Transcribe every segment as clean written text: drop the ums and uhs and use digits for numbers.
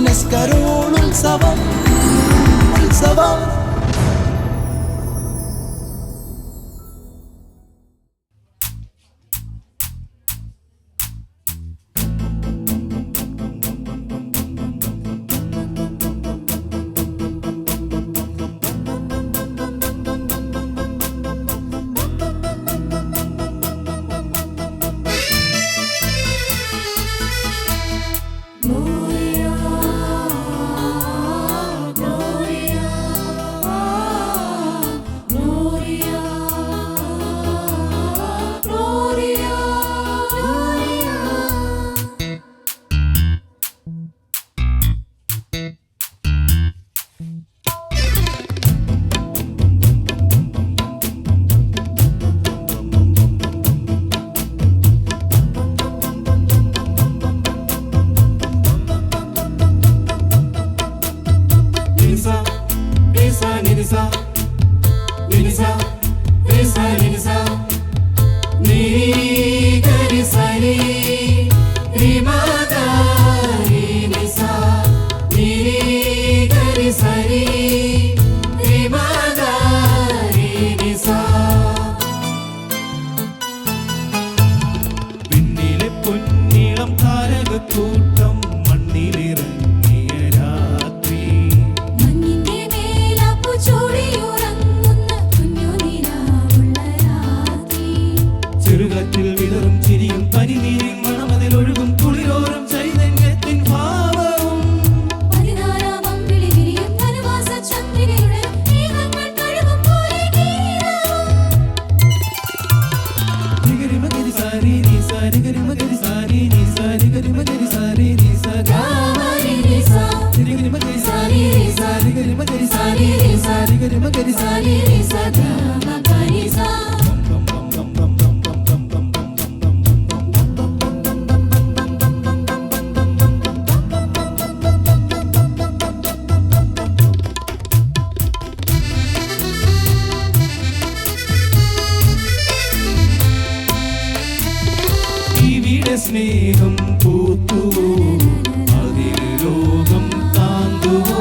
Escarol ഉത്സവം ഉത്സവം. സ്നേഹം പൂത്തുവോ അതിൽ ലോകം താങ്ങുവോ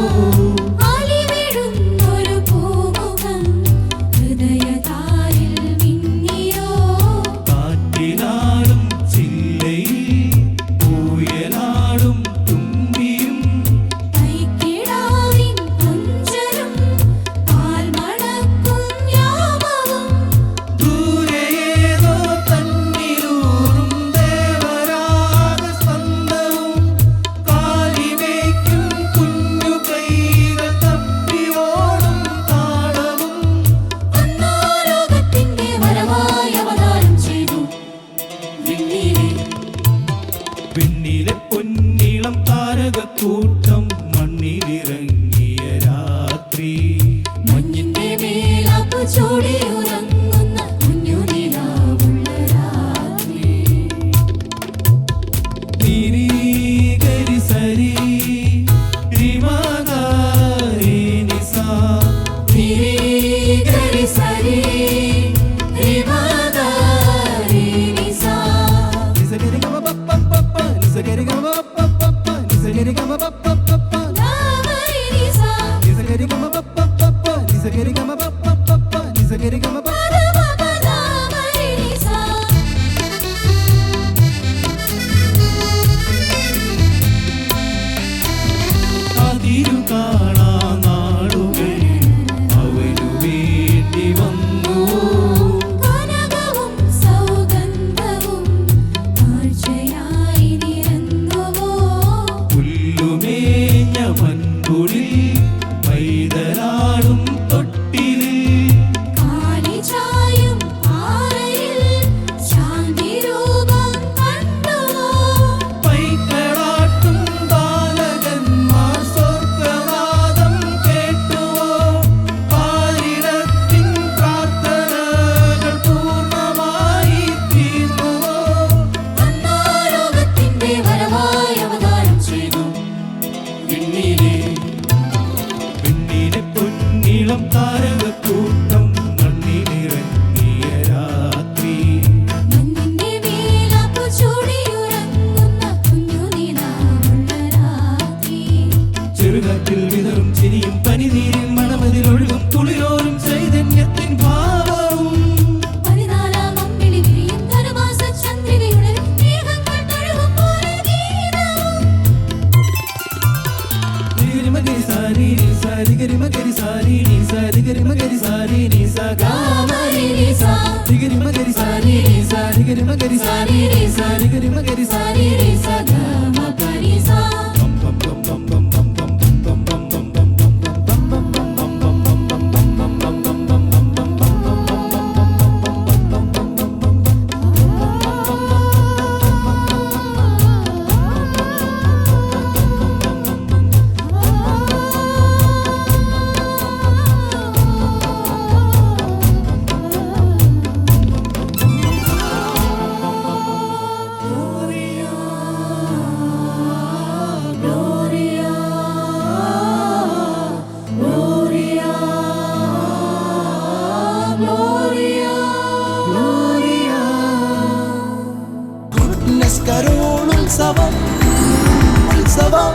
കാറ്റിനാടും ചില്ലയിൽ പൂയലാടും തുമ്പിയും ദൂരെയേതോ തന്നിലൂറും ദേവരാഗ സ്പന്ദവും കാലിവയ്ക്കും കുഞ്ഞു കൈകൾ തപ്പി ഓടും താളവും പിന്നിലെ പൊന്നീളം താരകക്കൂട്ടം മണ്ണിലിറങ്ങിയ രാത്രി മഞ്ഞിന്റെ മേലാപ്പു ചൂടിയുറങ്ങുന്ന കുഞ്ഞു നിലാവുള്ള രാത്രി നിരീകരി സരി റിമഗരി നിസാ നിരീകരി സരി റിമഗരി നിസാ നിസഗരി ഗമ പപ്പ നിസഗരി ഗമ പപ്പ നിസഗരി ഗമ പപ്പ ലാവരി നിസാ നിസഗരി ഗമ പപ്പ നിസഗരി ഗമ പപ്പ നിസഗരി ഗമ പപ്പ ലാവരി നിസാ അതിരു കാണാ നാടുകൾ അവനു വേണ്ടി വന്നു കനകവും സൗഗന്ധവും കാഴ്ചയായി നിരന്നുവോ പുല്ലുമേഞ്ഞ മൺകുടിൽ പൈതലാടും തൊട്ടിലിൽ കാലിചായും പാറയിൽ ശാന്തിരൂപം കണ്ടുവോ പൈക്കളാട്ടും ബാലകന്മാർ സ്വർഗനാദം കേട്ടുവോ പാരിടത്തിൻ പ്രാർത്ഥനകൾ പൂർണ്ണമായി തീർന്നുവോ ലോകത്തിന്റെ വരവായി അവതാരം ചെയ്തു പിന്നിലെ പൊന്നിളം താരകക്കൂട്ടം മണ്ണിലിറങ്ങിയ രാത്രി മഞ്ഞിന്റെ മേലാപ്പു ചൂടിയുറങ്ങുന്ന കുഞ്ഞു നിലാവുള്ള രാത്രി കാറ്റിൽ വിതറും ചിരിയും പനിനീരിൽ മണമതിലൊഴുകും തുളിരോരും ചൈതന്യത്തിൻ ഭാവവും പതിനാലാം അമ്പിളി വിരിയും ധനുമാസ ചന്ദ്രികയുടെ മേഘങ്ങൾ തഴുകും പോലെ ഗീതവും. ഗരിമഗരി സാരി നീ സാരി ഗരിമഗരി സാരി നീ സാരി ഗരിമഗരി സാരി നീ സാ ഗാമരിരിസാ, ഗരിമഗരി സാരി നീ സാരി ഗരിമഗരി സാരി നീ സാരി ഗരിമഗരി സാരി നീ സാ ഗമപരിസാ. Gloria, Gloria, Gloria, Gloria. Goodness കരോളുത്സവം ഉത്സവം